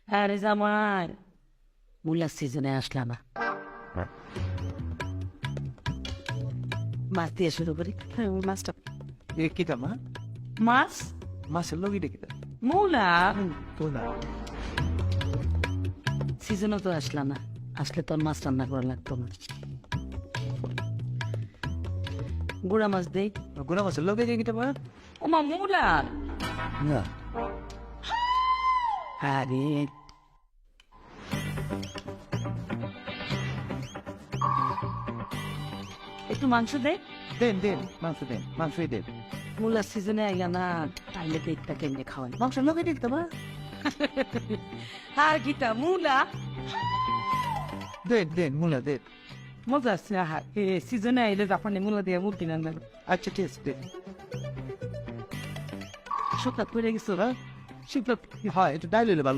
আরে জামাই মূলার সিজনে আসলা না, মাছ দিয়ে শুরু করি। মাছটা এ কিটা মা মাছ মাছের লোক এটা কিটা মূলা তো না সিজনও তো আসলা না, আসলে তোর মাছ রান্না করা লাগতো না। গুড়া মাছ দেই। গুনা মাছের লোক এটা কিটা মা ওমা মূলা, না আরে একটু মাংস দে। দেন দেন মাংসই দেন মূলার সিজনে আইলা না, তাইলে পেটটা কেমনে খাওয়াই। মাংসের লোক এটা কিটা মা আর কিটা মূলা দেন মুলা দেন মজা আছে। আহার সিজনে আইলে জাপানি মূলা দিয়ে মুরগি রান্না করে। আচ্ছা ঠিক আছে দেন সকাল পড়ে গেছো না, শিবলা হয় একটু ডাইল হইলে ভালো